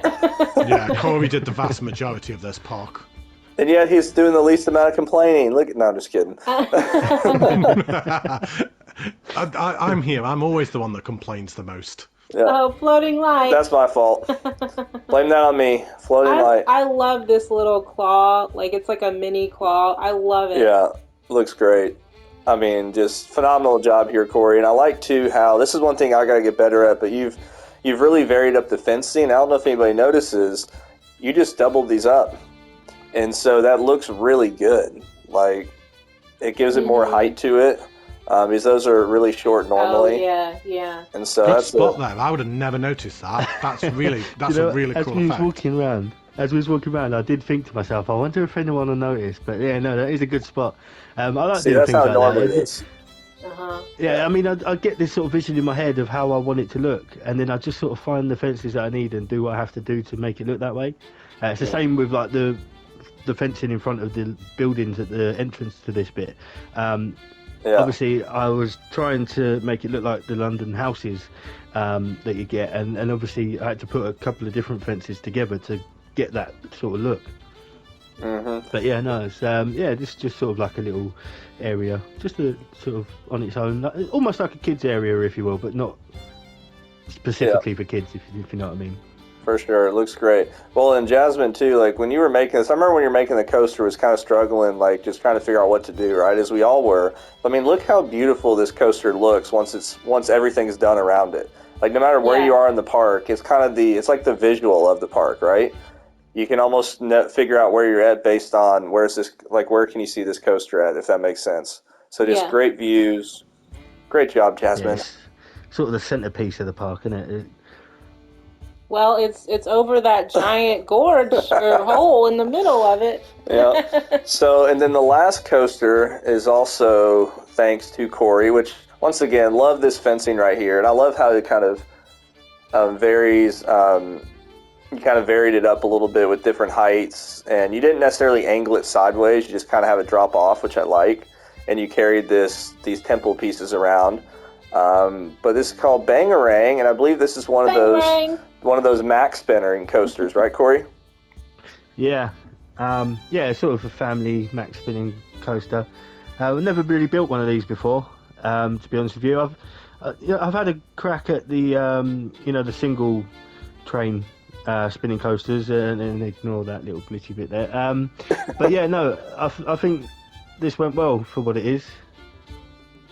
Yeah, Corey did the vast majority of this park. And yet he's doing the least amount of complaining. Look, no, I'm just kidding. I'm here. I'm always the one that complains the most. Yeah. Oh, floating light. That's my fault. Blame that on me. Floating light. I love this little claw. Like, it's like a mini claw. I love it. Yeah, looks great. I mean, just phenomenal job here, Corey. And I like, too, how this is one thing I got to get better at, but you've really varied up the fencing. I don't know if anybody notices, you just doubled these up. And so that looks really good. Like, it gives it more height to it. Because those are really short normally. Oh, yeah. And so Good that's spot there. I would have never noticed that. That's a really cool effect. As we was walking around, I did think to myself, I wonder if anyone will notice. But yeah, no, that is a good spot. I like doing that's things how like normal that. it is. Yeah, I mean, I get this sort of vision in my head of how I want it to look, and then I just sort of find the fences that I need and do what I have to do to make it look that way. It's the same with like the fencing in front of the buildings at the entrance to this bit. Obviously, I was trying to make it look like the London houses that you get, and obviously I had to put a couple of different fences together to get that sort of look. Mm-hmm. But yeah, no, it's this is just sort of like a little area, just a sort of on its own, almost like a kids area, if you will, but not specifically for kids, if you know what I mean. For sure, it looks great. Well, and Jasmine too, like when you were making this, I remember when you were making the coaster, was kind of struggling, like just trying to figure out what to do, right? As we all were. I mean, look how beautiful this coaster looks once everything's done around it. Like no matter where you are in the park, it's kind of it's like the visual of the park, right? You can almost figure out where you're at based on where can you see this coaster at, if that makes sense. So just great views. Great job, Jasmine. Yes. Sort of the centerpiece of the park, isn't it? Well, it's over that giant gorge or hole in the middle of it. Yeah. So, and then the last coaster is also thanks to Corey, which once again, love this fencing right here, and I love how it kind of varies. You kind of varied it up a little bit with different heights, and you didn't necessarily angle it sideways. You just kind of have it drop off, which I like. And you carried these temple pieces around. But this is called Bangarang, and I believe this is one of those max spinning coasters, right, Corey? Yeah, sort of a family max spinning coaster. We've never really built one of these before. To be honest with you, I've had a crack at the the single train spinning coasters, and ignore that little glitchy bit there. But yeah, no, I think this went well for what it is.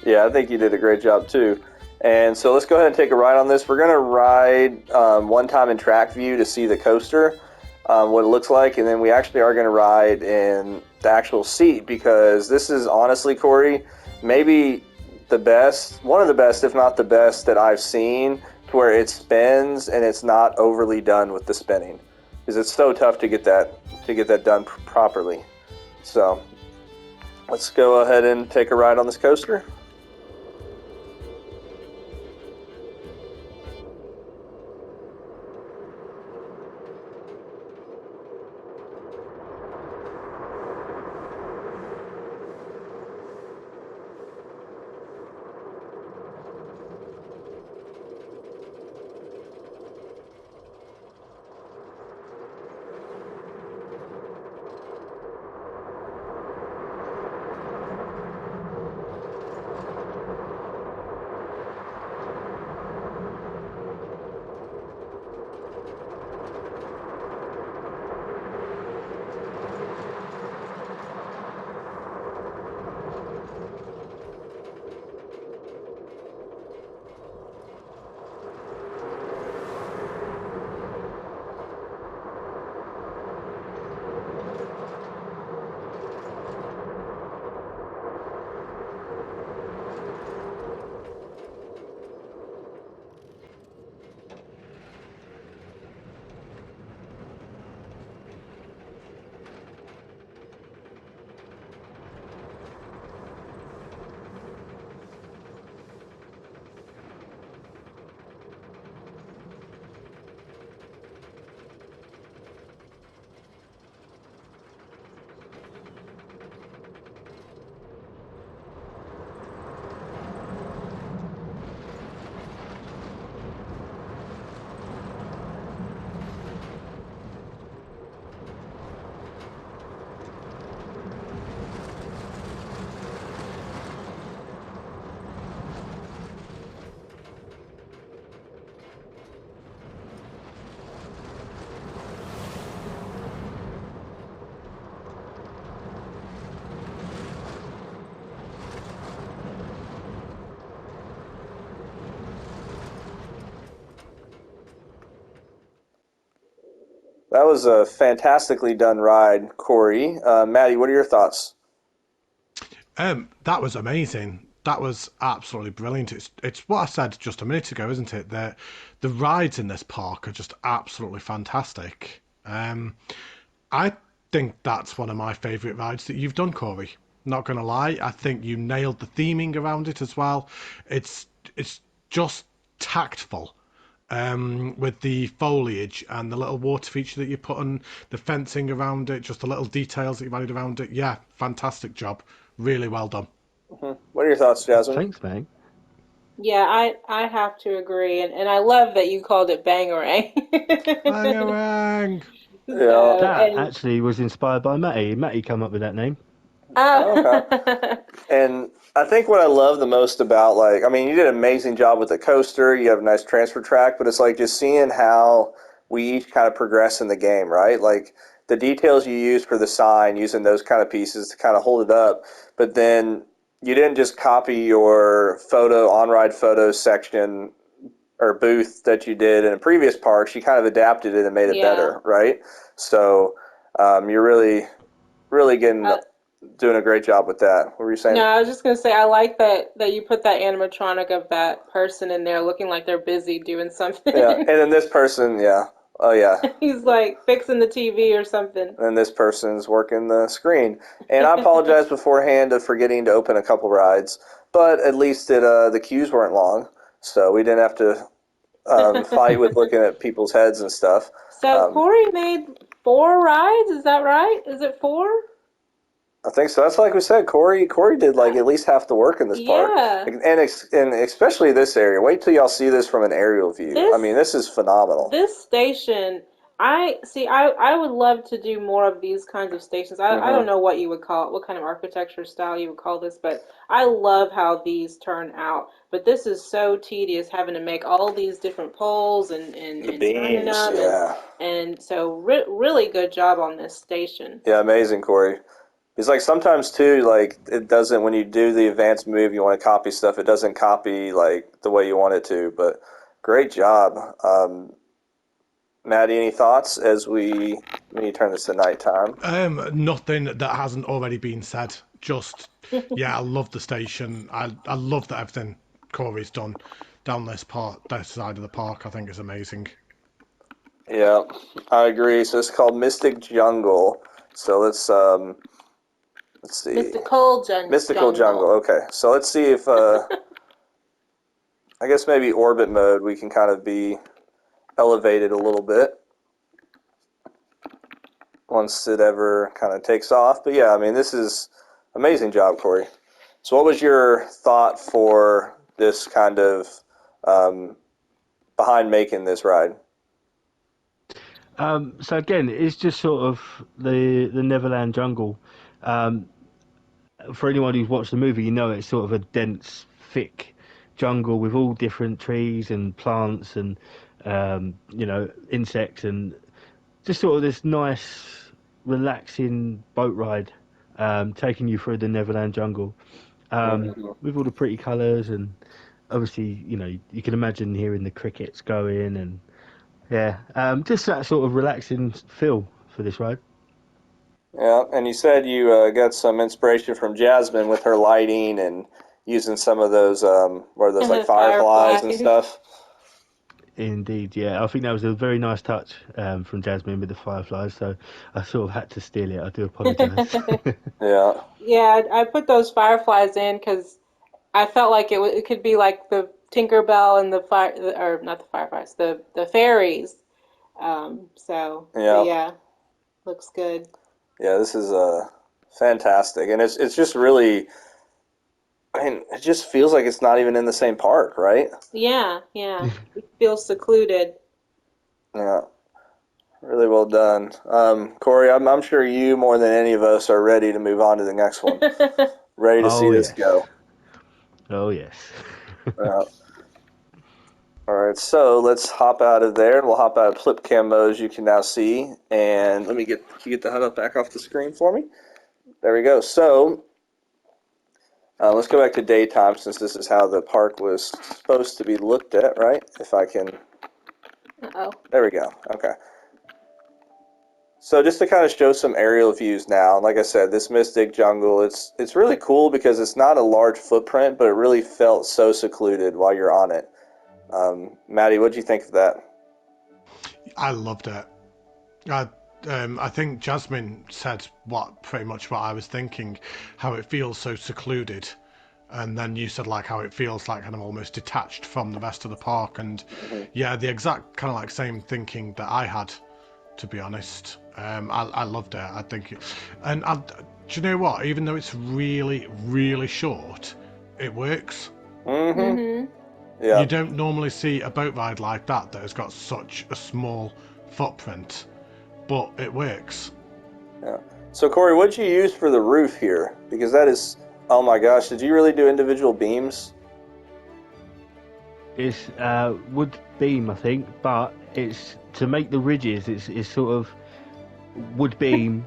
Yeah, I think you did a great job too. And so let's go ahead and take a ride on this. We're going to ride one time in track view to see the coaster, what it looks like, and then we actually are going to ride in the actual seat, because this is honestly, Corey, maybe one of the best, if not the best, that I've seen, to where it spins and it's not overly done with the spinning, because it's so tough to get that done properly. So let's go ahead and take a ride on this coaster. That was a fantastically done ride, Corey. Maddie, what are your thoughts? That was amazing. That was absolutely brilliant. It's what I said just a minute ago, isn't it? The rides in this park are just absolutely fantastic. I think that's one of my favourite rides that you've done, Corey. Not gonna lie, I think you nailed the theming around it as well. It's just tactful. With the foliage and the little water feature that you put on the fencing around it, just the little details that you've added around it. Yeah, fantastic job. Really well done. What are your thoughts, Jasmine? Thanks, man. Yeah, I have to agree, and I love that you called it Bangarang. Bangarang! Yeah. That And actually was inspired by Matty. Matty came up with that name. Okay. And I think what I love the most about, like, I mean, you did an amazing job with the coaster. You have a nice transfer track, but it's like just seeing how we each kind of progress in the game, right? Like the details you used for the sign, using those kind of pieces to kind of hold it up, but then you didn't just copy your photo on-ride photos section or booth that you did in a previous parks. You kind of adapted it and made it yeah, better, right? So you're really doing a great job with that. What were you saying? no, I was just gonna say I like that you put that animatronic of that person in there looking like they're busy doing something. Yeah, and then this person, yeah. Oh, yeah. He's like fixing the TV or something. And this person's working the screen. And I apologize beforehand of forgetting to open a couple rides, but at least the queues weren't long, so we didn't have to fight with looking at people's heads and stuff. So Corey made 4 rides, is that right? Is it 4? I think so. That's like we said. Corey did like at least half the work in this park, Yeah. and especially this area. Wait till y'all see this from an aerial view. I mean, this is phenomenal. This station, I would love to do more of these kinds of stations. I don't know what you would call it, what kind of architecture style you would call this, but I love how these turn out. But this is so tedious having to make all these different poles and turning Beams, them. yeah. And so really good job on this station. Yeah, amazing, Corey. It's like sometimes too, like it doesn't, when you do the advanced move, you want to copy stuff, it doesn't copy like the way you want it to, but great job. Maddie, any thoughts as we turn this to nighttime? Nothing that hasn't already been said. Just, yeah, I love the station. I love that everything Corey's done down this side of the park. I think is amazing. Yeah, I agree. So it's called Mystic Jungle. So let's see. Mystical Jungle. Okay, so let's see if I guess maybe orbit mode we can kind of be elevated a little bit once it ever kind of takes off. But yeah, I mean, this is amazing job, Corey. So what was your thought for this kind of behind making this ride? So again, it's just sort of the Neverland Jungle. For anyone who's watched the movie, you know it's sort of a dense, thick jungle with all different trees and plants and insects, and just sort of this nice, relaxing boat ride, taking you through the Neverland Jungle, with all the pretty colours, and obviously, you can imagine hearing the crickets going, and just that sort of relaxing feel for this ride. Yeah, and you said you got some inspiration from Jasmine with her lighting and using some of those, like fireflies and stuff. Indeed, yeah. I think that was a very nice touch from Jasmine with the fireflies, so I sort of had to steal it. I do apologise. Yeah. Yeah, I put those fireflies in because I felt like it could be like the Tinkerbell and or not the fireflies, the fairies. So yeah, looks good. Yeah, this is fantastic, and it's just really. I mean, it just feels like it's not even in the same park, right? Yeah. It feels secluded. Yeah, really well done, Corey. I'm sure you more than any of us are ready to move on to the next one. Ready to see this go. Oh yes. All right, so let's hop out of there, and we'll hop out of flip cam mode, as you can now see. And can you get the HUD back off the screen for me? There we go. So let's go back to daytime, since this is how the park was supposed to be looked at, right? If I can. Uh-oh. There we go. Okay. So just to kind of show some aerial views now, like I said, this Mystic Jungle, it's really cool because it's not a large footprint, but it really felt so secluded while you're on it. Matty, what do you think of that? I loved it. I think Jasmine said pretty much what I was thinking, how it feels so secluded. And then you said like how it feels like kind of almost detached from the rest of the park. And yeah, the exact kind of like same thinking that I had, to be honest. I loved it. I think, do you know what? Even though it's really, really short, it works. Mm-hmm. Yeah. You don't normally see a boat ride like that has got such a small footprint, but it works. Yeah. So Corey, what'd you use for the roof here? Because that is, oh my gosh, did you really do individual beams? It's wood beam, I think, but it's to make the ridges. It's sort of wood beam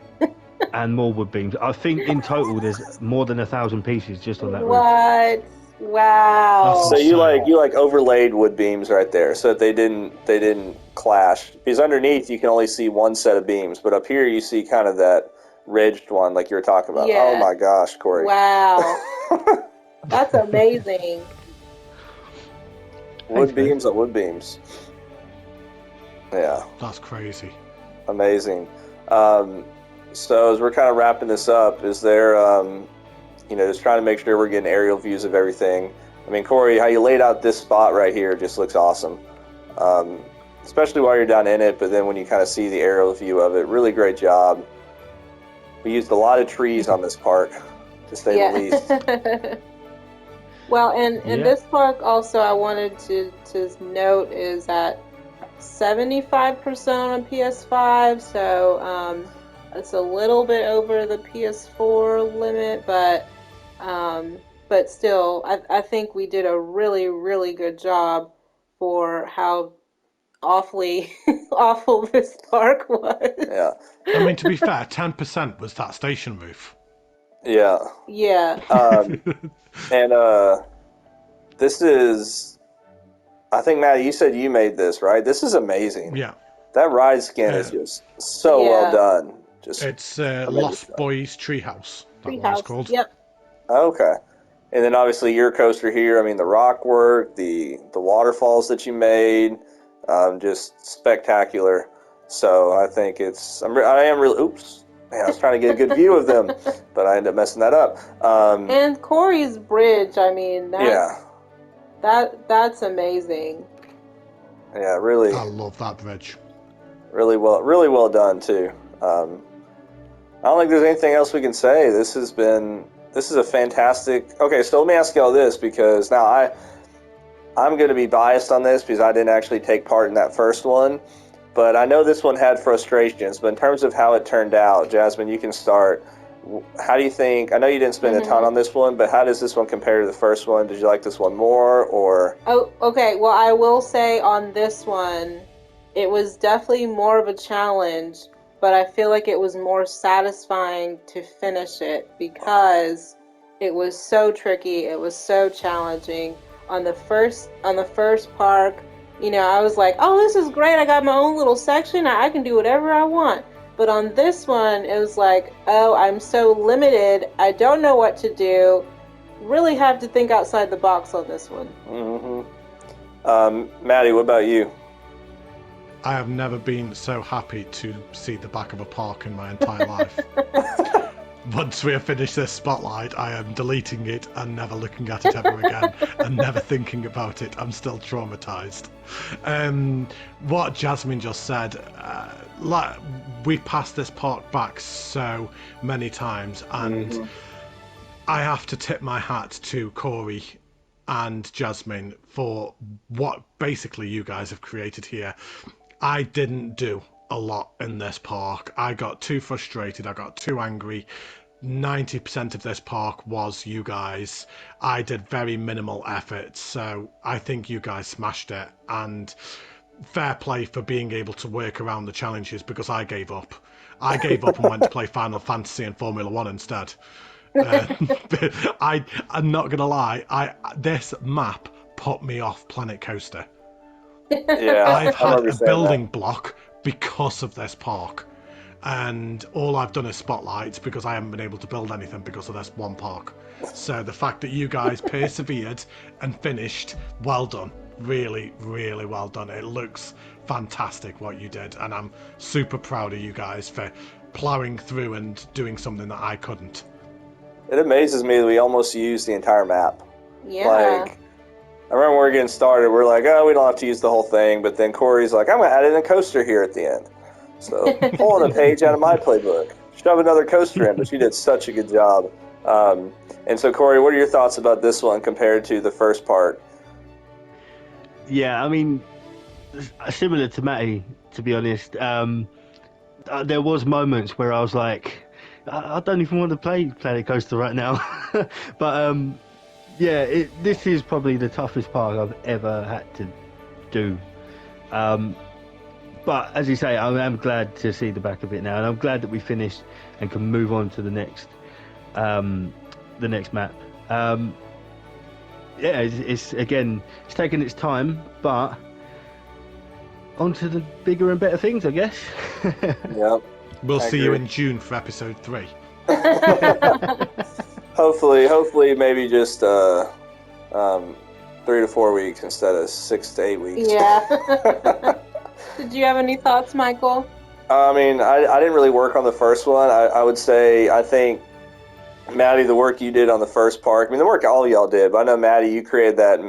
and more wood beams. I think in total there's more than 1,000 pieces just on that roof. What? Wow. So you like overlaid wood beams right there, so that they didn't clash. Because underneath you can only see one set of beams, but up here you see kind of that ridged one, like you were talking about. Yeah. Oh my gosh, Corey! Wow, that's amazing. Wood beams on wood beams. Yeah, that's crazy. Amazing. So as we're kind of wrapping this up, is there, just trying to make sure we're getting aerial views of everything. I mean, Corey, how you laid out this spot right here just looks awesome. Especially while you're down in it, but then when you kind of see the aerial view of it, really great job. We used a lot of trees on this park, to say the least. Well, and this park also I wanted to note is that 75% on a PS5, so it's a little bit over the PS4 limit, but still, I think we did a really, really good job for how awfully awful this park was. Yeah. I mean, to be fair, 10% was that station roof. Yeah. Yeah. And this is, I think, Matt, you said you made this, right? This is amazing. Yeah. That ride skin is just so well done. It's Lost Boys Treehouse. That's called. Yep. Okay. And then obviously your coaster here, I mean, the rock work, the waterfalls that you made, just spectacular. So I think I am really, oops. Man, I was trying to get a good view of them, but I ended up messing that up. And Corey's bridge, I mean, that's amazing. Yeah, really. I love that bridge. Really well done too. I don't think there's anything else we can say. This is a fantastic. Okay, so let me ask y'all this, because now I'm going to be biased on this because I didn't actually take part in that first one. But I know this one had frustrations. But in terms of how it turned out, Jasmine, you can start. How do you think? I know you didn't spend a ton on this one, but how does this one compare to the first one? Did you like this one more, or? Oh, okay. Well, I will say on this one, it was definitely more of a challenge, but I feel like it was more satisfying to finish it because it was so tricky. It was so challenging. On the first park, I was like, oh, this is great. I got my own little section. I can do whatever I want. But on this one, it was like, oh, I'm so limited. I don't know what to do. Really have to think outside the box on this one. Mm-hmm. Maddie, what about you? I have never been so happy to see the back of a park in my entire life. Once we have finished this spotlight, I am deleting it and never looking at it ever again and never thinking about it. I'm still traumatized. What Jasmine just said, we passed this park back so many times, and I have to tip my hat to Corey and Jasmine for what basically you guys have created here. I didn't do a lot in this park. I got too frustrated. I got too angry. 90% of this park was you guys. I did very minimal effort, so I think you guys smashed it. And fair play for being able to work around the challenges, because I gave up. I gave up and went to play Final Fantasy and Formula 1 instead. I'm not gonna lie. This map put me off Planet Coaster. Yeah, I've had a building block because of this park. and all I've done is spotlights because I haven't been able to build anything because of this one park. So the fact that you guys persevered and finished, well done. Really, really well done. It looks fantastic what you did, and I'm super proud of you guys for plowing through and doing something that I couldn't. It amazes me that we almost used the entire map. Yeah. Like, I remember when we were getting started, we're like, oh, we don't have to use the whole thing, but then Corey's like, I'm going to add in a coaster here at the end. So, pulling a page out of my playbook, shove another coaster in, but you did such a good job. And so, Corey, what are your thoughts about this one compared to the first part? Yeah, I mean, similar to Matty, to be honest. There was moments where I was like, I don't even want to play Planet Coaster right now. But yeah, this is probably the toughest park I've ever had to do. But as you say, I am glad to see the back of it now, and I'm glad that we finished and can move on to the next map. Yeah, it's again, it's taken its time, but on to the bigger and better things, I guess. Yep. We'll see you in June for episode 3. Hopefully, maybe just 3 to 4 weeks instead of 6 to 8 weeks. Yeah. Did you have any thoughts, Michael? I mean, I didn't really work on the first one. I would say, I think, Matty, the work you did on the first park, I mean, the work all y'all did, but I know, Matty, you created that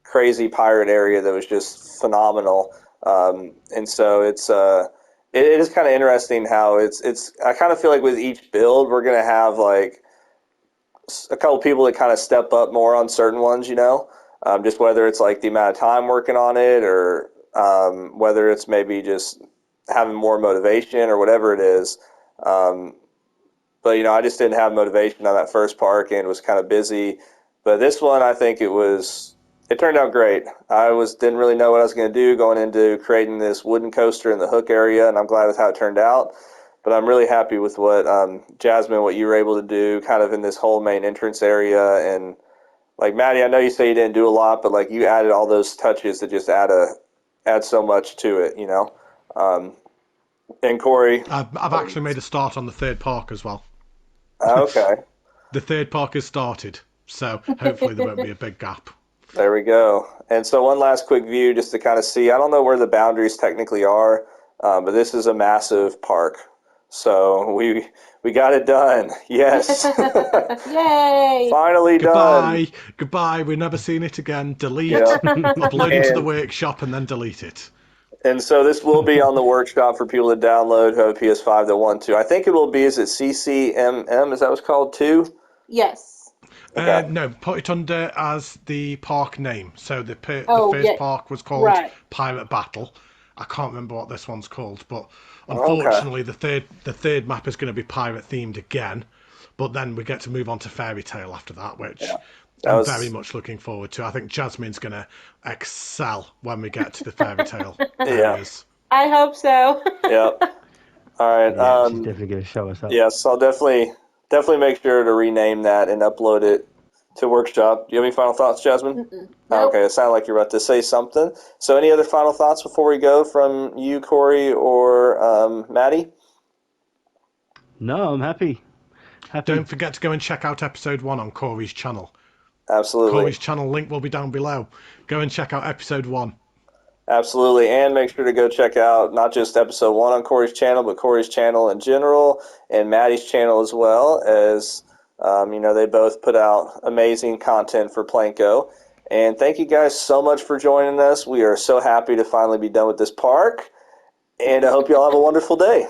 crazy pirate area that was just phenomenal. And so it is kind of interesting how I kind of feel like with each build, we're going to have like a couple people that kind of step up more on certain ones, you know, just whether it's like the amount of time working on it or whether it's maybe just having more motivation or whatever it is. But, you know, I just didn't have motivation on that first park and was kind of busy. But this one, I think it turned out great. I didn't really know what I was going to do going into creating this wooden coaster in the hook area, and I'm glad with how it turned out. But I'm really happy with what, Jasmine, what you were able to do kind of in this whole main entrance area. And, like, Matty, I know you say you didn't do a lot, but, like, you added all those touches that just add so much to it, you know? And Corey? I've actually made a start on the third park as well. Okay. The third park has started, so hopefully there won't be a big gap. There we go. And so one last quick view just to kind of see. I don't know where the boundaries technically are, but this is a massive park. So we got it done. Yes. Yay! Finally done. Goodbye. We've never seen it again. Delete. Yeah. Upload it to the workshop and then delete it. And so this will be on the workshop for people to download who have a PS5 that want to. I think it will be, is it CCMM? Is that what's called too? Yes. Okay. No, put it under as the park name. So the first park was called Pirate Battle. I can't remember what this one's called, but unfortunately the third map is going to be pirate themed again. But then we get to move on to Fairy Tale after that, which I'm very much looking forward to. I think Jasmine's going to excel when we get to the Fairy Tale areas. I hope so. Yep. All right. Yeah, she's definitely going to show us up. Yes, I'll definitely make sure to rename that and upload it to Workshop. Do you have any final thoughts, Jasmine? Nope. Okay, it sounded like you're about to say something. So any other final thoughts before we go from you, Corey, or Matty? No, I'm happy. Don't forget to go and check out episode 1 on Corey's channel. Absolutely. Corey's channel link will be down below. Go and check out episode 1. Absolutely, and make sure to go check out not just episode 1 on Corey's channel, but Corey's channel in general, and Matty's channel as well, as they both put out amazing content for Planko. And thank you guys so much for joining us. We are so happy to finally be done with this park, and I hope you all have a wonderful day.